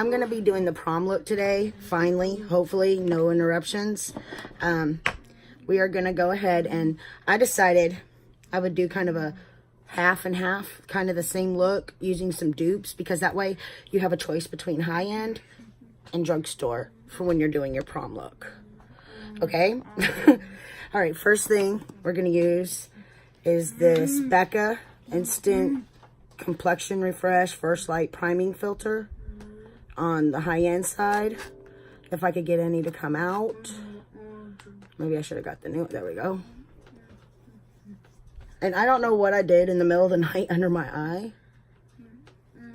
I'm going to be doing the prom look today, finally, hopefully, no interruptions. We are going to go ahead and I decided I would do kind of a half and half, kind of the same look, using some dupes, because that way you have a choice between high-end and drugstore for when you're doing your prom look. Okay? All right, first thing we're going to use is this Becca Instant Complexion Refresh First Light Priming Filter on the high-end side. If I could get any to come out. Maybe I should have got the new one. There we go. And I don't know what I did in the middle of the night under my eye.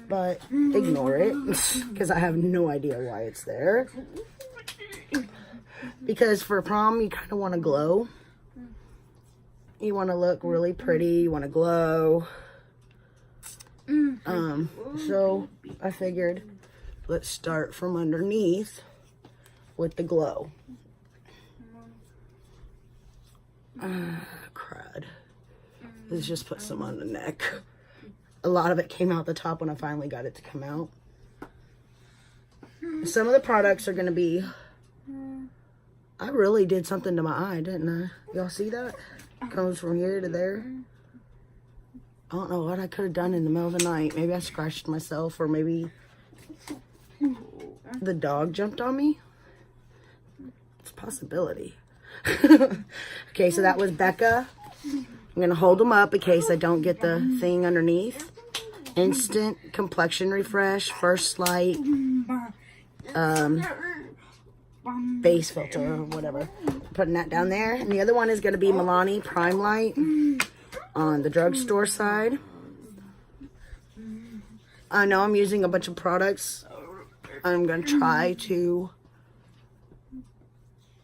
But ignore it. Because I have no idea why it's there. Because for prom, you kind of want to glow. You want to look really pretty. You want to glow. So I figured, let's start from underneath with the glow. Crud. Let's just put some on the neck. A lot of it came out the top when I finally got it to come out. Some of the products are going to be... I really did something to my eye, didn't I? Y'all see that? Comes from here to there. I don't know what I could have done in the middle of the night. Maybe I scratched myself, or maybe the dog jumped on me. It's a possibility. Okay, so that was Becca. I'm going to hold them up in case I don't get the thing underneath. Instant Complexion Refresh First Light Base Filter or whatever. Putting that down there. And the other one is going to be Milani Prime Light on the drugstore side. I know I'm using a bunch of products. I'm going to try to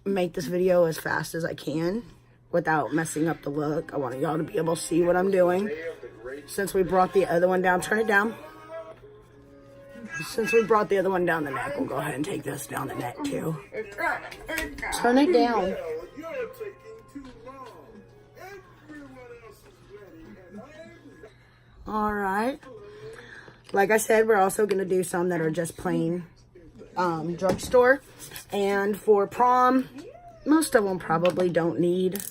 make this video as fast as I can without messing up the look. I want y'all to be able to see what I'm doing. Since we brought the other one down, turn it down. Since we brought the other one down the neck, we'll go ahead and take this down the neck too. Turn it down. Alright. Like I said, we're also going to do some that are just plain drugstore. And for prom, most of them probably don't need.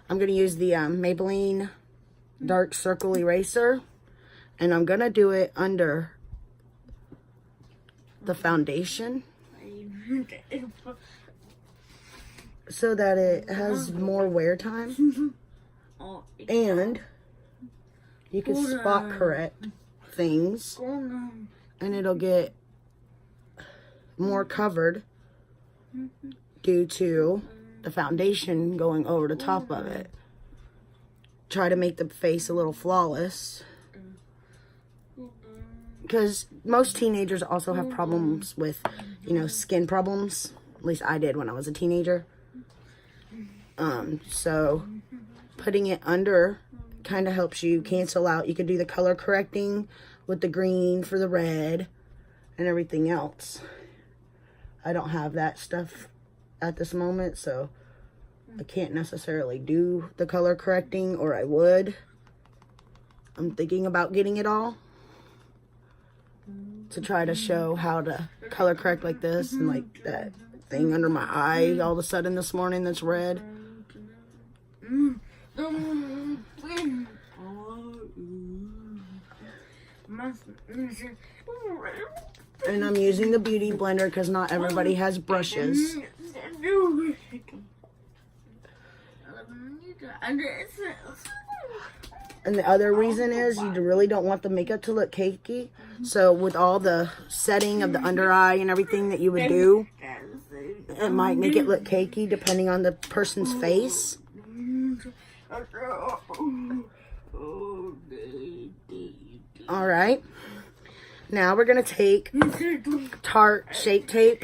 I'm going to use the Maybelline Dark Circle Eraser. And I'm going to do it under the foundation so that it has more wear time. And you can spot correct things. And it'll get more covered due to the foundation going over the top of it. Try to make the face a little flawless. Because most teenagers also have problems with, you know, skin problems. At least I did when I was a teenager. So putting it under kind of helps you cancel out. You could do the color correcting with the green for the red and everything else. I don't have that stuff at this moment, so I can't necessarily do the color correcting, or I would. I'm thinking about getting it all to try to show how to color correct like this, and like that thing under my eye all of a sudden this morning that's red. And I'm using the beauty blender because not everybody has brushes. And the other reason is you really don't want the makeup to look cakey. So with all the setting of the under eye and everything that you would do, it might make it look cakey depending on the person's face. Alright. Now we're going to take Tarte Shape Tape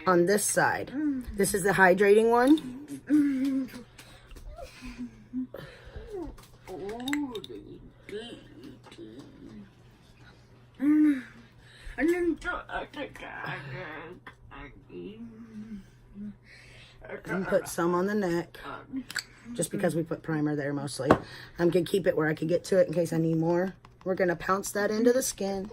on this side. This is the hydrating one. And put some on the neck. Just because we put primer there mostly. I'm going to keep it where I can get to it in case I need more. We're going to pounce that into the skin.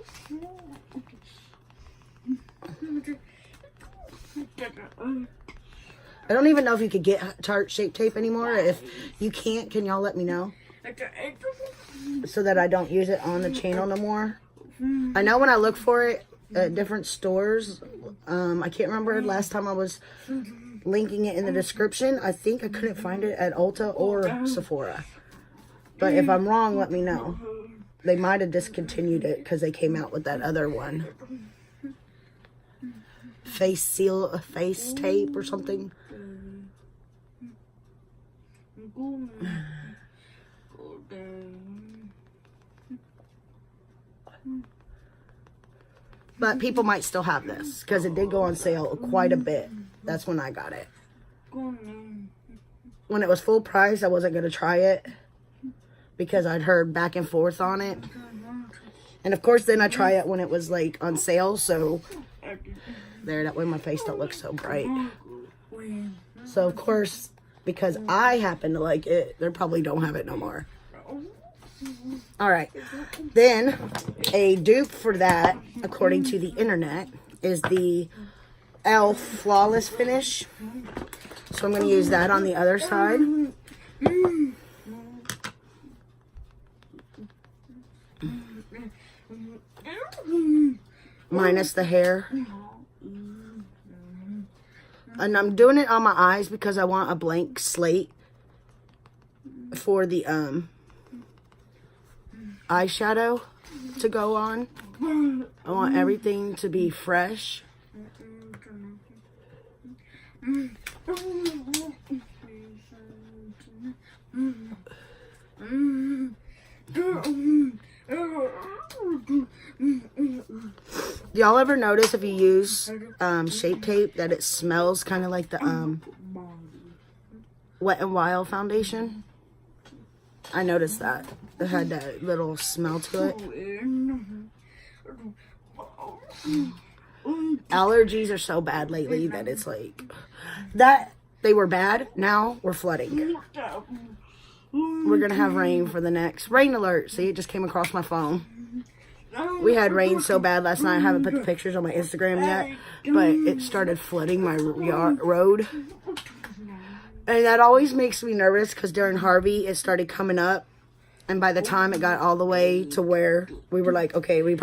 I don't even know if you could get Tarte Shape Tape anymore. If you can't, can y'all let me know? So that I don't use it on the channel no more. I know when I look for it at different stores, I can't remember last time I was linking it in the description. I think I couldn't find it at Ulta or Sephora. But if I'm wrong, let me know. They might have discontinued it because they came out with that other one. Face tape or something. But people might still have this because it did go on sale quite a bit. That's when I got it. When it was full price, I wasn't going to try it because I'd heard back and forth on it. And of course, then I try it when it was like on sale. So there, that way my face don't look so bright. So of course, because I happen to like it, they probably don't have it no more. All right, then a dupe for that, according to the internet, is the e.l.f. Flawless Finish. So I'm going to use that on the other side. Minus the hair. And I'm doing it on my eyes because I want a blank slate for the eyeshadow to go on. I want everything to be fresh. Y'all ever notice if you use Shape Tape that it smells kind of like the Wet n Wild foundation? I noticed that. It had that little smell to it. Allergies are so bad lately that it's like that they were bad. Now we're flooding. We're gonna have rain for the next rain alert. See, it just came across my phone. We had rain so bad last night. I haven't put the pictures on my Instagram yet, but it started flooding my road. And that always makes me nervous because during Harvey, it started coming up. And by the time it got all the way to where we were like, okay, it's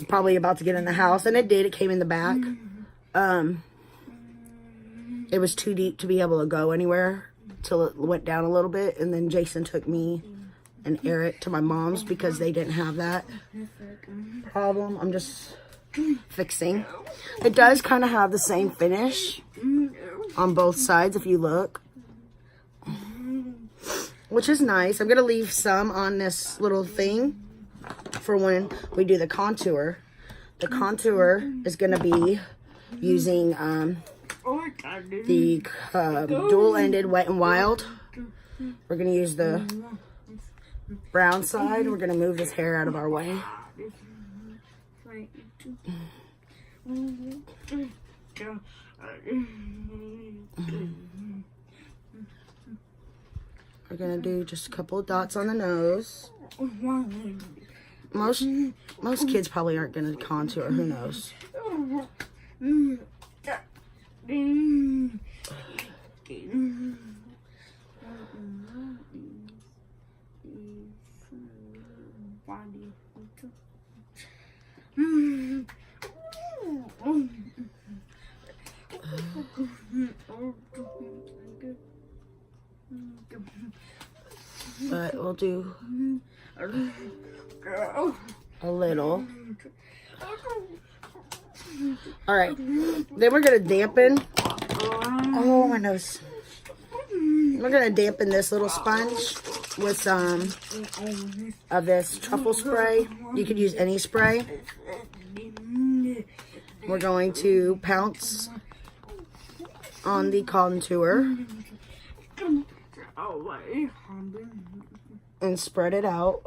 probably about to get in the house. And it did. It came in the back. It was too deep to be able to go anywhere till it went down a little bit. And then Jason took me and Eric to my mom's because they didn't have that problem. I'm just fixing. It does kind of have the same finish on both sides if you look, which is nice. I'm gonna leave some on this little thing for when we do the contour. The contour is gonna be using the dual-ended Wet n Wild. We're gonna use the brown side. We're gonna move this hair out of our way. We're gonna do just a couple of dots on the nose. Most kids probably aren't gonna contour. Who knows? But we'll do a little. All right, then we're gonna dampen. Oh, my nose. We're gonna dampen this little sponge with some of this truffle spray. You could use any spray. We're going to pounce on the contour and spread it out.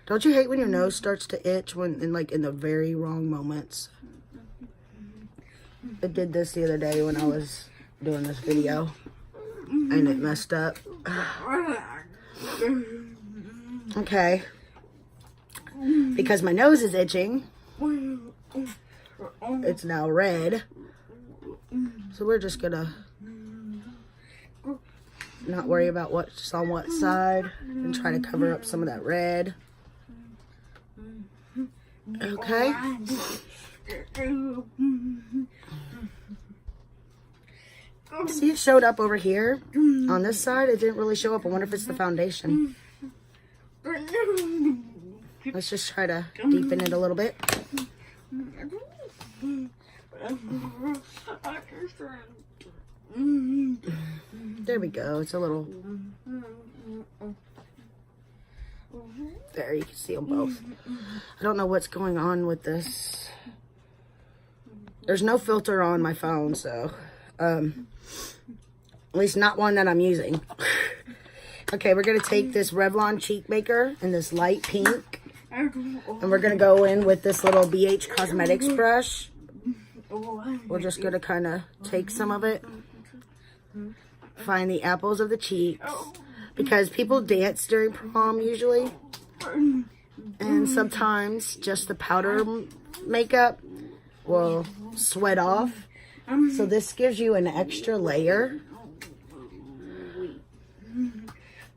Don't you hate when your nose starts to itch when in the very wrong moments? It did this the other day when I was doing this video and it messed up. Okay. Because my nose is itching, it's now red. So we're just gonna not worry about what's on what side and try to cover up some of that red. Okay. See, it showed up over here. On this side, it didn't really show up. I wonder if it's the foundation. Let's just try to deepen it a little bit. There we go. It's a little... There, you can see them both. I don't know what's going on with this. There's no filter on my phone, so... at least not one that I'm using. Okay, we're going to take this Revlon Cheek Maker in this light pink. And we're going to go in with this little BH Cosmetics brush. We're just going to kind of take some of it. Find the apples of the cheeks. Because people dance during prom usually. And sometimes just the powder makeup will sweat off. So this gives you an extra layer.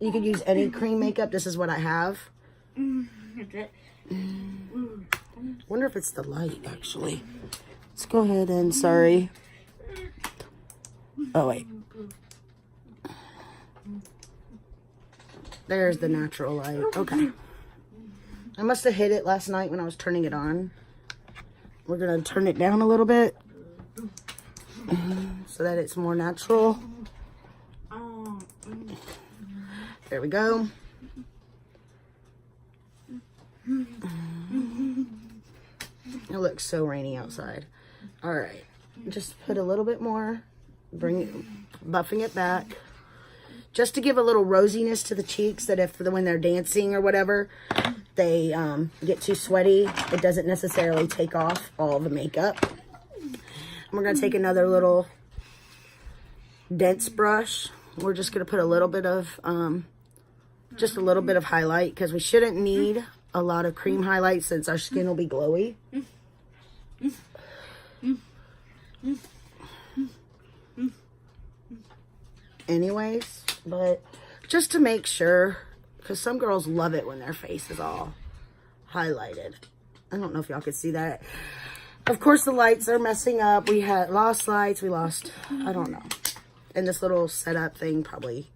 You could use any cream makeup. This is what I have. Wonder if it's the light, actually. Let's go ahead and, sorry. Oh, wait. There's the natural light. Okay. I must have hit it last night when I was turning it on. We're going to turn it down a little bit so that it's more natural. There we go. It looks so rainy outside. All right, just put a little bit more, buffing it back, just to give a little rosiness to the cheeks, that if when they're dancing or whatever, they get too sweaty, it doesn't necessarily take off all the makeup. And we're gonna take another little dense brush. We're just gonna put a little bit of, just a little bit of highlight, because we shouldn't need a lot of cream highlight since our skin will be glowy. Anyways, but just to make sure, because some girls love it when their face is all highlighted. I don't know if y'all could see that. Of course, the lights are messing up. We had lost lights. We lost, I don't know. And this little setup thing probably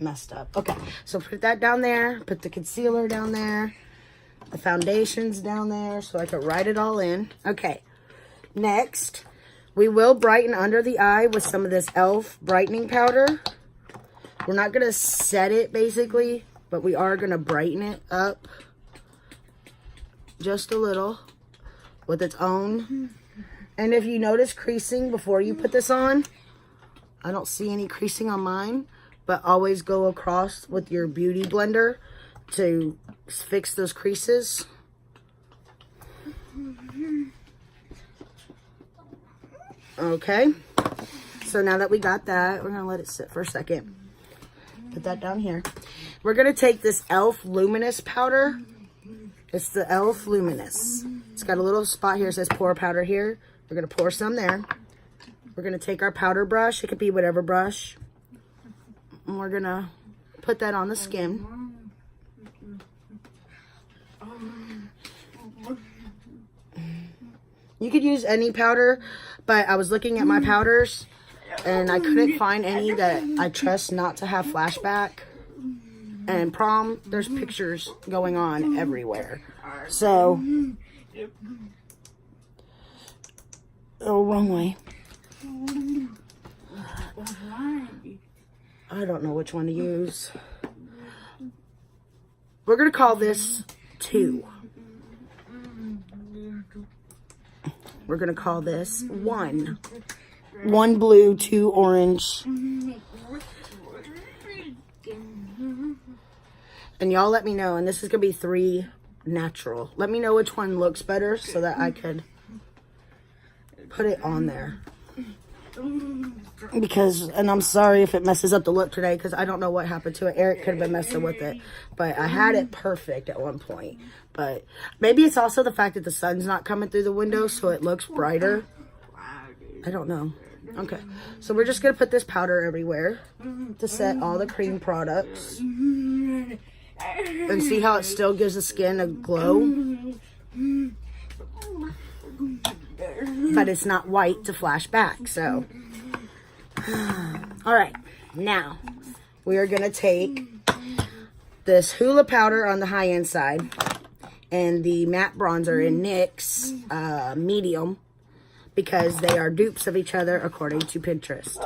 messed up. Okay, so put that down there. Put the concealer down there. The foundation's down there so I could write it all in. Okay, next, we will brighten under the eye with some of this e.l.f. brightening powder. We're not going to set it, basically, but we are going to brighten it up just a little with its own. And if you notice creasing before you put this on, I don't see any creasing on mine, but always go across with your beauty blender to fix those creases. Okay, so now that we got that, we're gonna let it sit for a second. Put that down here. We're gonna take this e.l.f. Luminous powder. It's the e.l.f. Luminous. It's got a little spot here that says pour powder here. We're gonna pour some there. We're gonna take our powder brush. It could be whatever brush. And we're gonna put that on the skin. You could use any powder, but I was looking at my powders and I couldn't find any that I trust not to have flashback. And prom, there's pictures going on everywhere. So, oh, wrong way. I don't know which one to use. We're going to call this 2. We're going to call this 1. 1 blue, 2 orange. And y'all let me know. And this is going to be 3 natural. Let me know which one looks better so that I could put it on there. Because, and I'm sorry if it messes up the look today, because I don't know what happened to it. Eric could have been messing with it, but I had it perfect at one point. But maybe it's also the fact that the sun's not coming through the window, so it looks brighter. I don't know. Okay, so we're just gonna put this powder everywhere to set all the cream products, and see how it still gives the skin a glow. But it's not white to flash back, so. All right, now we are gonna take this Hoola powder on the high end side and the matte bronzer in NYX medium, because they are dupes of each other according to Pinterest.